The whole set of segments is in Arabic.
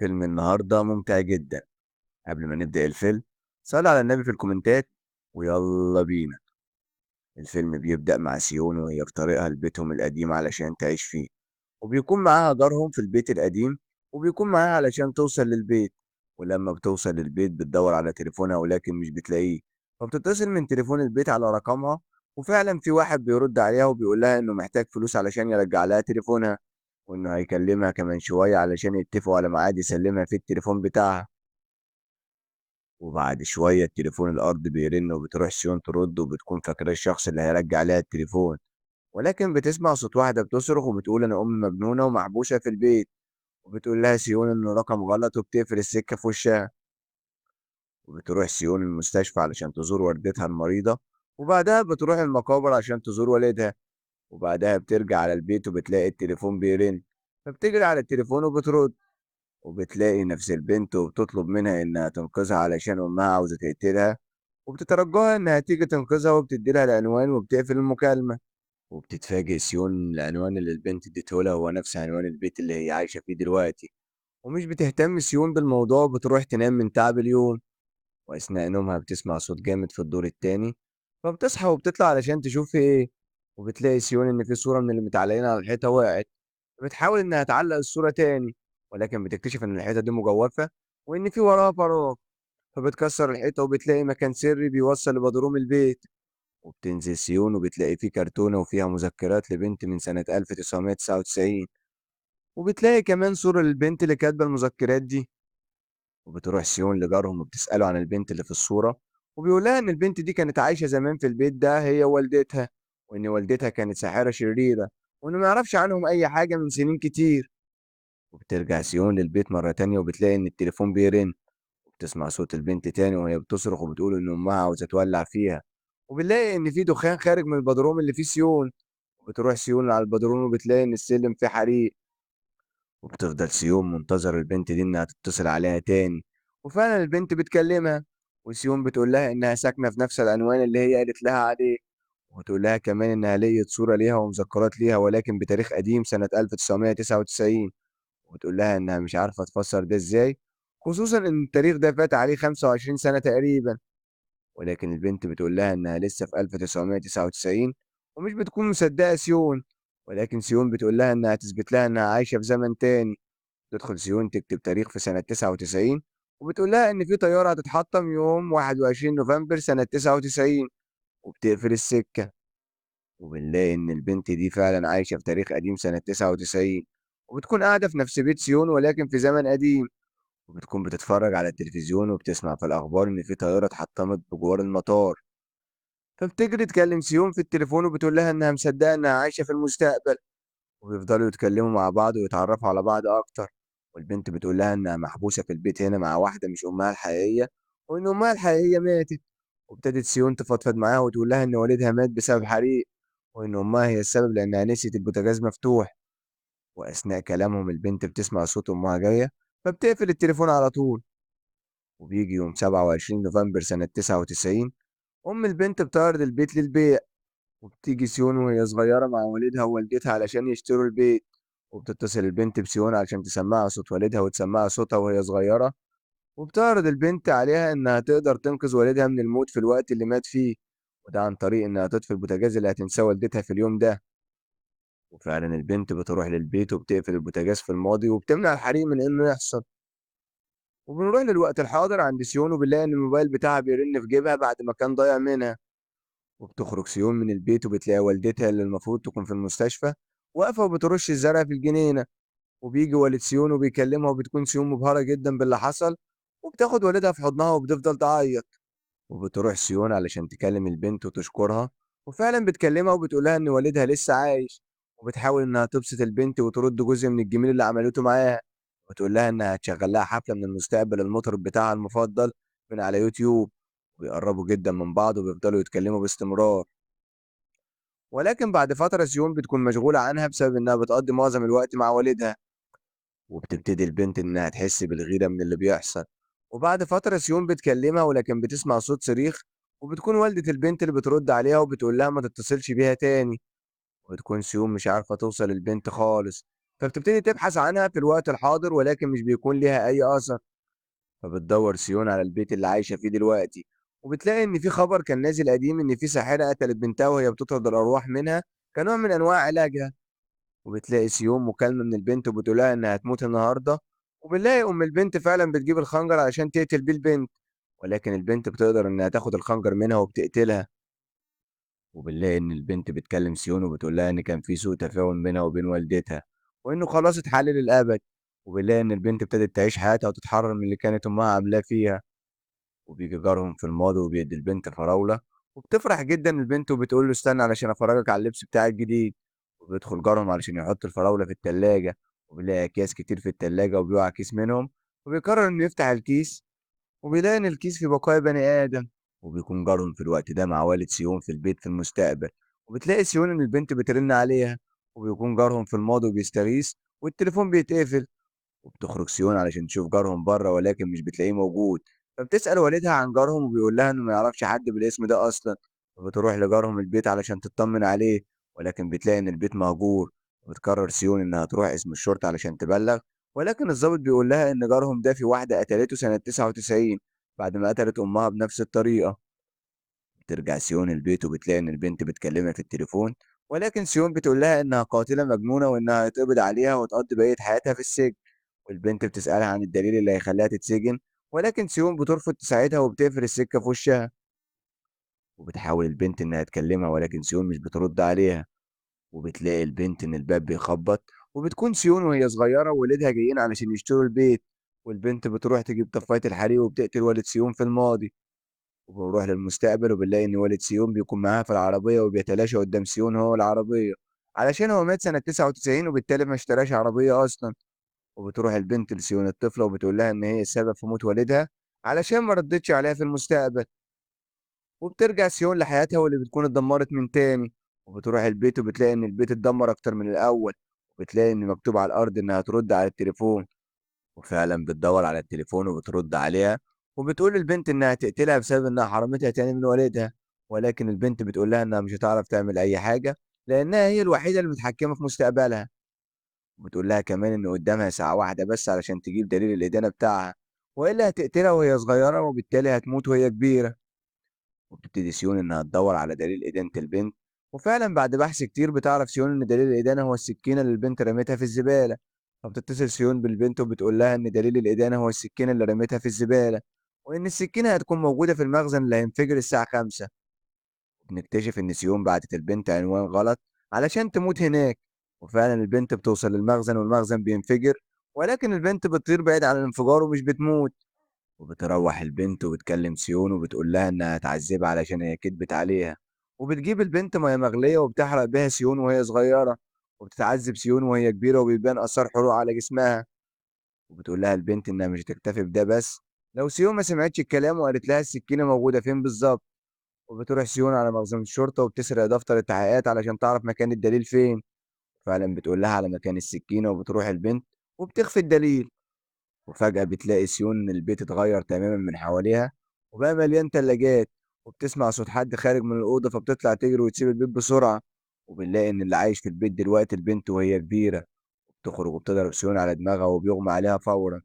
فيلم النهارده ممتع جدًا، قبل ما نبدأ الفيلم صلّي على النبي في الكومنتات ويالّا بينا. الفيلم بيبدأ مع سيون وهي في طريقها لبيتهم القديم علشان تعيش فيه، وبيكون معاها جارهم في البيت القديم وبيكون معاها علشان توصل للبيت، ولمّا بتوصل للبيت بتدوّر على تليفونها ولكن مش بتلاقيه، فبتتصل من تليفون البيت على رقمها، وفعلًا في واحد بيرد عليها وبيقول لها إنه محتاج فلوس علشان يرجّع لها تليفونها، وإنه هيكلمها كمان شوية علشان يتفقوا على ميعاد يسلمها فيه التليفون بتاعها. وبعد شوية التليفون الأرضي بيرن وبتروح سيون ترد وبتكون فاكراه الشخص اللي هيرجّع لها التليفون، ولكن بتسمع صوت واحدة بتصرخ وبتقول أنا أمي مجنونة ومحبوسة في البيت، وبتقول لها سيون إنه رقم غلط وبتقفل السكة في وشها، وبتروح سيون المستشفى علشان تزور والدتها المريضة، وبعدها بتروح المقابر عشان تزور والدها، وبعدها بترجع على البيت وبتلاقي التليفون بيرن، فبتجري على التليفون وبترد، وبتلاقي نفس البنت وبتطلب منها إنها تنقذها علشان أمها عاوزة تقتلها، وبتترجاها إنها تيجي تنقذها وبتدي لها العنوان وبتقفل المكالمة، وبتتفاجئ سيون إن العنوان اللي البنت اديته لها هو نفس عنوان البيت اللي هي عايشة فيه دلوقتي، ومش بتهتم سيون بالموضوع وبتروح تنام من تعب اليوم، وأثناء نومها بتسمع صوت جامد في الدور التاني، فبتصحى وبتطلع علشان تشوف في إيه، وبتلاقي سيون إن في صورة من اللي متعلقين على الحيطة وقعت، بتحاول إنها تعلق الصورة تاني، ولكن بتكتشف إن الحيطة دي مجوفة وإن في وراها فراغ، فبتكسر الحيطة وبتلاقي مكان سري بيوصل لبدروم البيت، وبتنزل سيون وبتلاقي فيه كرتونة وفيها مذكرات لبنت من سنة 1999، وبتلاقي كمان صورة للبنت اللي كاتبة المذكرات دي، وبتروح سيون لجارهم وبتسأله عن البنت اللي في الصورة، وبيقول لها إن البنت دي كانت عايشة زمان في البيت ده هي ووالدتها، وإن والدتها كانت ساحرة شريرة، وإنه ما يعرفش عنهم أي حاجة من سنين كتير. وبترجع سيون للبيت مرة تانية وبتلاقي إن التليفون بيرن، وبتسمع صوت البنت تاني وهي بتصرخ وبتقول إن أمها عاوزة تولع فيها، وبنلاقي إن في دخان خارج من البدروم اللي فيه سيون، وبتروح سيون على البدروم وبتلاقي إن السلم فيه حريق، وبتفضل سيون منتظرة البنت دي إنها تتصل عليها تاني، وفعلا البنت بتكلمها، وسيون بتقول لها إنها ساكنة في نفس العنوان اللي هي قالت لها عليه، وتقول لها كمان إنها لقيت صورة ليها ومذكرات ليها ولكن بتاريخ قديم سنة 1999، وتقول لها إنها مش عارفة تفسّر ده إزاي، خصوصًا إن التاريخ ده فات عليه 25 سَنة تقريبًا، ولكن البنت بتقول لها إنها لسه في 1999 ومش بتكون مصدّقة سيون، ولكن سيون بتقول لها إنها هتثبت لها إنها عايشة في زمن تاني، تدخل سيون تكتب تاريخ في سنة 99 وبتقول لها إن في طيارة هتتحطّم يوم 21 نوفمبر سنة 99 وبتقفل السكة. وبنلاقي إن البنت دي فعلًا عايشة في تاريخ قديم سنة 99 وبتكون قاعدة في نفس بيت سيون ولكن في زمن قديم، وبتكون بتتفرج على التلفزيون وبتسمع في الأخبار إن في طيارة اتحطمت بجوار المطار، فبتجري تكلم سيون في التليفون وبتقول لها إنها مصدقة إنها عايشة في المستقبل، وبيفضلوا يتكلموا مع بعض ويتعرفوا على بعض أكتر، والبنت بتقول لها إنها محبوسة في البيت هنا مع واحدة مش أمها الحقيقية، وإن أمها الحقيقية ماتت. وابتدت سيون تفضفض معاها وتقول لها إن والدها مات بسبب حريق، وإن أمها هي السبب لإنها نسيت البوتاجاز مفتوح، وأثناء كلامهم البنت بتسمع صوت أمها جاية، فبتقفل التليفون على طول، وبييجي يوم 27 نوفمبر سنة 99 أم البنت بتعرض البيت للبيع، وبتيجي سيون وهي صغيرة مع والدها ووالدتها علشان يشتروا البيت، وبتتصل البنت بسيون علشان تسمعها صوت والدها وتسمعها صوتها وهي صغيرة، وبتعرض البنت عليها إنها تقدر تنقذ والدها من الموت في الوقت اللي مات فيه، وده عن طريق إنها تطفي البوتاجاز اللي هتنساه والدتها في اليوم ده، وفعلًا البنت بتروح للبيت وبتقفل البوتاجاز في الماضي وبتمنع الحريق من إنه يحصل، وبنروح للوقت الحاضر عند سيون وبنلاقي إن الموبايل بتاعها بيرن في جيبها بعد ما كان ضايع منها، وبتخرج سيون من البيت وبتلاقي والدتها اللي المفروض تكون في المستشفى واقفة وبترش الزرع في الجنينة، وبييجي والد سيون وبيكلمها وبتكون سيون مبهورة جدًا باللي حصل، وبتاخد والدها في حضنها وبتفضل تعيط. وبتروح سيون علشان تكلم البنت وتشكرها، وفعلا بتكلمها وبتقول لها إن والدها لسه عايش، وبتحاول إنها تبسط البنت وترد جزء من الجميل اللي عملته معاها، وتقول لها إنها هتشغل لها حفلة من المستقبل المطرب بتاعها المفضل من على يوتيوب، وبيقربوا جدا من بعض وبيفضلوا يتكلموا باستمرار، ولكن بعد فترة سيون بتكون مشغولة عنها بسبب إنها بتقضي معظم الوقت مع والدها، وبتبتدي البنت إنها تحس بالغيرة من اللي بيحصل، وبعد فترة سيون بتكلمها ولكن بتسمع صوت صريخ، وبتكون والدة البنت اللي بترد عليها وبتقول لها ما تتصلش بيها تاني، وبتكون سيون مش عارفة توصل للبنت خالص، فبتبتدي تبحث عنها في الوقت الحاضر ولكن مش بيكون ليها أي أثر. فبتدوّر سيون على البيت اللي عايشة فيه دلوقتي، وبتلاقي إن في خبر كان نازل قديم إن في ساحرة قتلت بنتها وهي بتطرد الأرواح منها كنوع من أنواع علاجها. وبتلاقي سيون مكالمة من البنت وبتقول لها إنها هتموت النهارده، وبنلاقي أم البنت فعلًا بتجيب الخنجر علشان تقتل بيه البنت، ولكن البنت بتقدر إنها تاخد الخنجر منها وبتقتلها. وبنلاقي إن البنت بتكلم سيون وبتقول لها إن كان في سوء تفاهم بينها وبين والدتها، وإنه خلاص اتحل للأبد. وبنلاقي إن البنت ابتدت تعيش حياتها وتتحرر من اللي كانت أمها عاملاه فيها. وبييجي جارهم في الماضي وبيدّي البنت فراولة، وبتفرح جدًا البنت وبتقول له استنى علشان أفرجك على اللبس بتاعي الجديد. وبيدخل جارهم علشان يحط الفراولة في التلاجة، وبيلاقي أكياس كتير في التلاجة وبيوقع كيس منهم، وبيقرر إنه يفتح الكيس، وبيلاقي إن الكيس فيه بقايا بني آدم. وبيكون جارهم في الوقت ده مع والد سيون في البيت في المستقبل، وبتلاقي سيون إن البنت بترن عليها، وبيكون جارهم في الماضي وبيستغيث والتليفون بيتقفل. وبتخرج سيون علشان تشوف جارهم برّه ولكن مش بتلاقيه موجود، فبتسأل والدها عن جارهم وبيقول لها إنه ما يعرفش حد بالاسم ده أصلًا. فبتروح لجارهم البيت علشان تطمن عليه، ولكن بتلاقي إن البيت مهجور. وبتقرر سيون إنها تروح قسم الشرطة علشان تبلغ، ولكن الضابط بيقول لها إن جارهم ده في واحدة قتلته سنة 99 بعد ما قتلت أمها بنفس الطريقة. بترجع سيون البيت وبتلاقي إن البنت بتكلمها في التليفون، ولكن سيون بتقول لها إنها قاتلة مجنونة وإنها هيتقبض عليها وتقضي بقية حياتها في السجن. والبنت بتسألها عن الدليل اللي هيخلّيها تتسجن، ولكن سيون بترفض تساعدها وبتقفل السكة في وشها. وبتحاول البنت إنها تكلمها ولكن سيون مش بترد عليها. وبتلاقي البنت إن الباب بيخبط، وبتكون سيون وهي صغيرة وولادها جايين علشان يشتروا البيت. والبنت بتروح تجيب طفاية الحريق وبتقتل والد سيون في الماضي. وبنروح للمستقبل وبنلاقي إن والد سيون بيكون معاها في العربية وبيتلاشى قدام سيون هو والعربية، علشان هو مات سنة 99 وبالتالي ما اشتراش عربية أصلًا. وبتروح البنت لسيون الطفلة وبتقول لها إن هي السبب في موت والدها علشان ما ردتش عليها في المستقبل. وبترجع سيون لحياتها واللي بتكون اتدمرت من تاني. وبتروح البيت وبتلاقي إن البيت اتدمر أكتر من الأول، وبتلاقي إن مكتوب على الأرض إنها ترد على التليفون. وفعلا بتدور على التليفون وبترد عليها، وبتقول للبنت إنها تقتلها بسبب إنها حرمتها تاني من والدها. ولكن البنت بتقول لها إنها مش هتعرف تعمل أي حاجة لأنها هي الوحيدة اللي متحكمة في مستقبلها. وبتقول لها كمان إن قدامها ساعة واحدة بس علشان تجيب دليل الإدانة بتاعها، وإلا هتقتلها وهي صغيرة وبالتالي هتموت وهي كبيرة. وبتبتدي سيون إنها تدور على دليل إدانة البنت، وفعلا بعد بحث كتير بتعرف سيون إن دليل الإدانة هو السكينة اللي البنت رمتها في الزبالة. فبتتصل سيون بالبنت وبتقول لها إن دليل الإدانة هو السكينة اللي رميتها في الزبالة، وإن السكينة هتكون موجودة في المخزن اللي هينفجر الساعة 5. بنكتشف إن سيون بعتت البنت عنوان غلط علشان تموت هناك. وفعلا البنت بتوصل للمخزن والمخزن بينفجر، ولكن البنت بتطير بعيد عن الانفجار ومش بتموت. وبتروح البنت وبتكلم سيون وبتقول لها إنها هتعذبها علشان هي كدبت عليها. وبتجيب البنت مية مغلية وبتحرق بيها سيون وهي صغيرة، وبتتعذب سيون وهي كبيرة وبيبان آثار حروق على جسمها. وبتقول لها البنت إنها مش هتكتفي بده بس، لو سيون ما سمعتش الكلام وقالت لها السكينة موجودة فين بالظبط. وبتروح سيون على مخزن الشرطة وبتسرق دفتر التحقيقات علشان تعرف مكان الدليل فين. فعلا بتقول لها على مكان السكينة وبتروح البنت وبتخفي الدليل. وفجأة بتلاقي سيون إن البيت اتغير تماما من حواليها وبقى مليان تلاجات، وبتسمع صوت حد خارج من الأوضة فبتطلع تجري وتسيب البيت بسرعة. وبنلاقي إن اللي عايش في البيت دلوقتي البنت وهي كبيرة. بتخرج وبتضرب سيون على دماغها وبيغمى عليها فورا.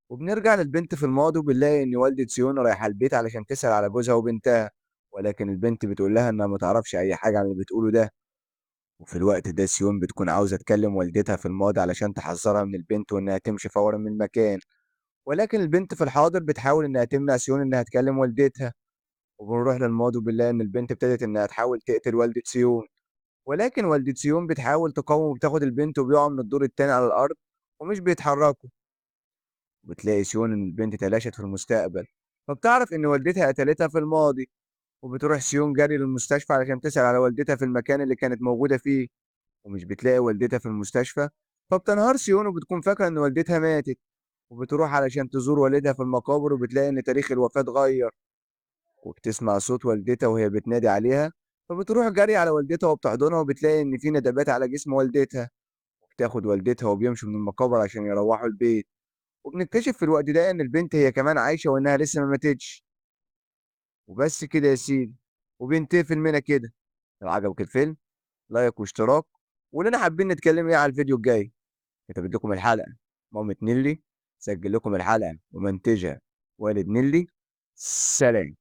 وبنرجع للبنت في الماضي وبنلاقي إن والدة سيون رايحة البيت علشان تسأل على جوزها وبنتها، ولكن البنت بتقول لها إنها متعرفش أي حاجة عن اللي بتقوله ده. وفي الوقت ده سيون بتكون عاوزة تكلم والدتها في الماضي علشان تحذرها من البنت وإنها تمشي فورا من المكان، ولكن البنت في الحاضر بتحاول إنها تمنع سيون إنها تكلم والدتها. وبنروح للماضي وبنلاقي إن البنت ابتدت إنها تحاول تقتل والدة سيون، ولكن والدة سيون بتحاول تقاوم وبتاخد البنت وبيقعوا من الدور التاني على الأرض ومش بيتحركوا. وبتلاقي سيون إن البنت تلاشت في المستقبل، فبتعرف إن والدتها قتلتها في الماضي. وبتروح سيون جري للمستشفى علشان تسأل على والدتها في المكان اللي كانت موجودة فيه، ومش بتلاقي والدتها في المستشفى. فبتنهار سيون وبتكون فاكرة إن والدتها ماتت، وبتروح علشان تزور والدها في المقابر وبتلاقي إن تاريخ الوفاة اتغير. وبتسمع صوت والدتها وهي بتنادي عليها، فبتروح جري على والدتها وبتحضنها وبتلاقي إن في ندبات على جسم والدتها. وبتاخد والدتها وبيمشوا من المقابر عشان يروحوا البيت. وبنكتشف في الوقت ده إن البنت هي كمان عايشة وإنها لسه ما ماتتش. وبس كده يا سيدي، وبينتهي فيلمنا كده. لو عجبك الفيلم لايك واشتراك، ولنا حابين نتكلم إيه على الفيديو الجاي. كتبت لكم الحلقة مامة نيلي، سجل لكم الحلقة ومنتجها والد نيلي. سلام.